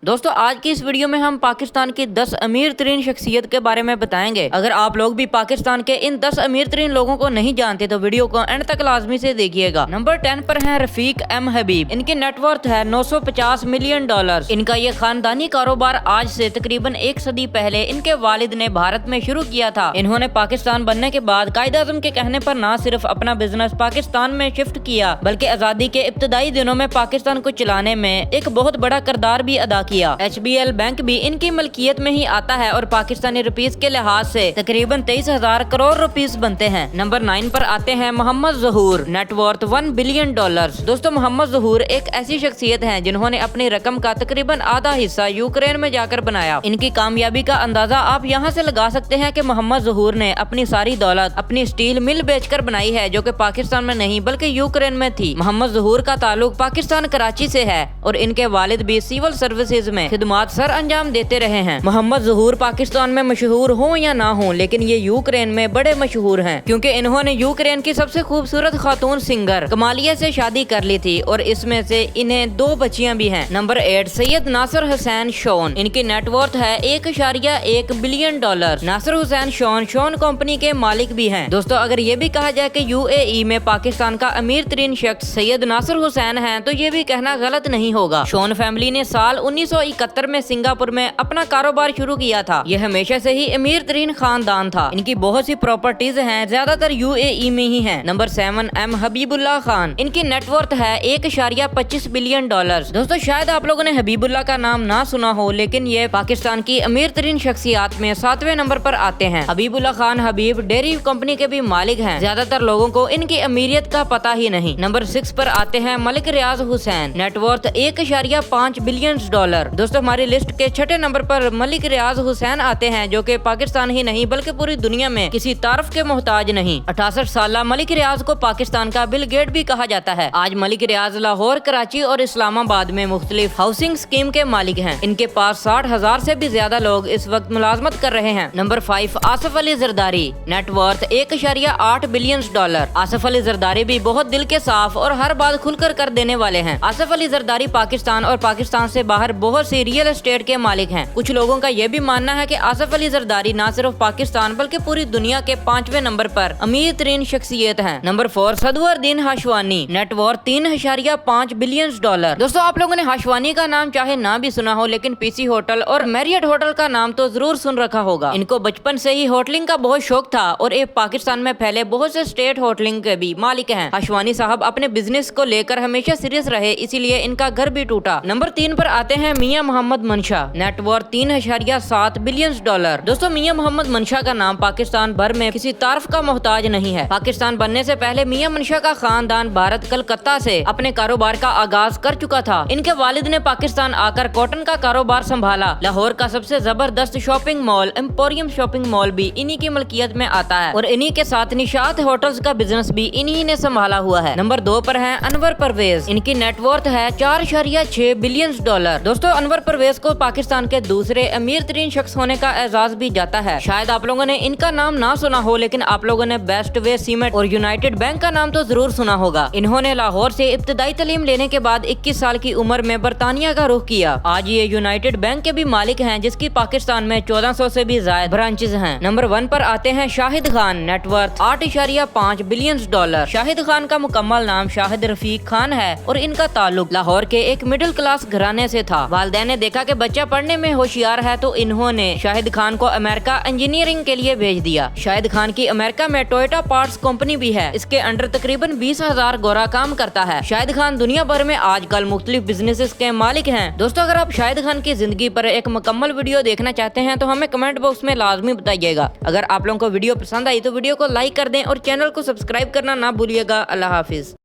दोस्तों आज की इस वीडियो में हम पाकिस्तान की 10 अमीर तरीन शख्सियत के बारे में बताएंगे। अगर आप लोग भी पाकिस्तान के इन 10 अमीर तरीन लोगों को नहीं जानते तो वीडियो को एंड तक लाजमी से देखिएगा। नंबर 10 पर हैं रफीक एम हबीब। इनकी नेटवर्थ है 950 मिलियन डॉलर। इनका ये खानदानी कारोबार आज से तकरीबन एक सदी पहले इनके वालिद ने भारत में शुरू किया था। इन्होंने पाकिस्तान बनने के बाद कायद-ए-आज़म के कहने पर न सिर्फ अपना बिजनेस पाकिस्तान में शिफ्ट किया बल्कि आजादी के इब्तदाई दिनों में पाकिस्तान को चलाने में एक बहुत बड़ा किरदार भी अदा किया। HBL बैंक भी इनकी मलकियत में ही आता है और पाकिस्तानी रुपीस के लिहाज से तकरीबन 23,000 करोड़ रुपीस बनते हैं। नंबर 9 पर आते हैं मोहम्मद ज़हूर, नेटवर्थ 1 बिलियन डॉलर। दोस्तों मोहम्मद ज़हूर एक ऐसी शख्सियत है जिन्होंने अपनी रकम का तकरीबन आधा हिस्सा यूक्रेन में जाकर बनाया। इनकी कामयाबी का अंदाजा आप यहाँ से लगा सकते हैं कि मोहम्मद ज़हूर ने अपनी सारी दौलत अपनी स्टील मिल बेचकर बनाई है, जो कि पाकिस्तान में नहीं बल्कि यूक्रेन में थी। मोहम्मद ज़हूर का ताल्लुक पाकिस्तान कराची से है और इनके वालिद भी सिविल सर्विसेज में खिदमात सर अंजाम देते रहे हैं। मोहम्मद ज़हूर पाकिस्तान में मशहूर हो या ना हो, लेकिन ये यूक्रेन में बड़े मशहूर हैं क्योंकि इन्होंने यूक्रेन की सबसे खूबसूरत खातून सिंगर कमालिया से शादी कर ली थी और इसमें से इन्हें 2 बच्चियां भी हैं। नंबर 8 सैयद नासिर हुसैन शॉन। इनकी नेटवर्थ है 1.1 billion dollar. Nasir Hussain Shaun company के मालिक भी हैं। दोस्तों अगर ये भी कहा जाए कि UAE में पाकिस्तान का अमीर तरीन शख्स सैयद नासिर हुसैन है तो ये भी कहना गलत नहीं होगा। शॉन फैमिली ने साल 1971 में सिंगापुर में अपना कारोबार शुरू किया था। यह हमेशा से ही अमीर तरीन खानदान था। इनकी बहुत सी प्रॉपर्टीज हैं, ज्यादातर UAE में ही हैं। Number 7 M Habibullah Khan. इनकी नेटवर्थ है 1.25 बिलियन डॉलर। दोस्तों शायद आप लोगों ने हबीबुल्लाह का नाम ना सुना हो, लेकिन ये पाकिस्तान की अमीर तरीन शख्सियात में 7वें नंबर पर आते हैं। हबीबुल्लाह खान हबीब डेयरी कंपनी के भी मालिक हैं। ज्यादातर लोगों को इनकी अमीरियत का पता ही नहीं। नंबर 6 पर आते हैं मलिक रियाज हुसैन, नेटवर्थ 1.5 बिलियन डॉलर। दोस्तों हमारी लिस्ट के 6ठे नंबर पर मलिक रियाज हुसैन आते हैं, जो कि पाकिस्तान ही नहीं बल्कि पूरी दुनिया में किसी तारीफ के मोहताज नहीं। 68 साल मलिक रियाज को पाकिस्तान का बिल गेट भी कहा जाता है। आज मलिक रियाज लाहौर, कराची और इस्लामाबाद में मुख्तलिफ हाउसिंग स्कीम के मालिक हैं। इनके पास 60,000 से भी ज्यादा लोग इस वक्त मुलाजमत कर रहे हैं। Number 5 Asif Ali Zardari, net worth 1.8 billion dollar. Asif Ali Zardari भी बहुत दिल के साफ और हर बात खुलकर कर देने वाले हैं। आसिफ अली जरदारी पाकिस्तान और पाकिस्तान से बाहर बहुत सी रियल एस्टेट के मालिक हैं। कुछ लोगों का यह भी मानना है कि आसिफ अली जरदारी न सिर्फ पाकिस्तान बल्कि पूरी दुनिया के 5वें नंबर पर अमीर तरीन शख्सियत हैं। Number 4 Sadruddin Hashwani, net worth 3.5 billion dollar. दोस्तों आप लोगों ने हाशवानी का नाम चाहे ना भी सुना हो, लेकिन पीसी होटल और मैरियट होटल का नाम तो जरूर सुन रखा होगा। इनको बचपन से ही होटलिंग का बहुत शौक था और ये पाकिस्तान में फैले बहुत से स्टेट होटलिंग के भी मालिक हैं। हाशवानी साहब अपने बिजनेस को लेकर हमेशा सीरियस रहे, इसीलिए इनका घर भी टूटा। नंबर 3 पर आते हैं मियां मोहम्मद मंशा, नेटवर्थ 3.7 बिलियन डॉलर। दोस्तों मियां मोहम्मद मंशा का नाम पाकिस्तान भर में किसी तारीफ का मोहताज नहीं है। पाकिस्तान बनने से पहले मियां मंशा का खानदान भारत कलकत्ता से अपने कारोबार का आगाज कर चुका था। इनके वालिद ने पाकिस्तान आकर कॉटन का कारोबार संभाला। लाहौर का सबसे जबरदस्त shopping mall emporium shopping mall भी इन्हीं की मलकियत में आता है और इन्हीं के साथ निशात होटल्स का बिजनेस भी इन्हीं ने संभाला हुआ है। नंबर 2 पर है अनवर परवेज। इनकी नेटवर्थ है 4.6 बिलियन डॉलर। दोस्तों अनवर परवेज को पाकिस्तान के दूसरे अमीर तरीन शख्स होने का एजाज भी जाता है। शायद आप लोगों ने इनका नाम ना सुना हो, लेकिन आप लोगों ने बेस्ट वे सीमेंट और यूनाइटेड बैंक का नाम तो जरूर सुना होगा। इन्होंने लाहौर से इब्तदाई तालीम लेने के बाद 21 साल की उम्र में बरतानिया का रुख किया। आज ये यूनाइटेड बैंक के भी मालिक हैं, जिसकी पाकिस्तान में 1400 से भी ज्यादा ब्रांचेज हैं। नंबर 1 पर आते हैं Shahid Khan, net worth 8.5 billion dollar. Shahid Khan का मुकम्मल नाम शाहिद रफीक खान है और इनका ताल्लुक लाहौर के एक मिडिल क्लास घराने से था। वालिदैन ने देखा कि बच्चा पढ़ने में होशियार है तो इन्होंने शाहिद खान को अमेरिका इंजीनियरिंग के लिए भेज दिया। शाहिद खान की अमेरिका में टोयोटा पार्ट्स कंपनी भी है। इसके अंडर तकरीबन 20,000 गोरा काम करता है। शाहिद खान दुनिया भर में आजकल मुख्तलिफ बिजनेसेस के मालिक हैं। दोस्तों अगर आप शाहिद खान की जिंदगी पर एक मुकम्मल वीडियो देखना चाहते हैं तो हमें कमेंट बॉक्स में लाजमी बताइएगा। अगर आप लोगों को वीडियो पसंद आई तो वीडियो को लाइक कर दें और चैनल को सब्सक्राइब करना ना भूलिएगा। अल्लाह हाफिज।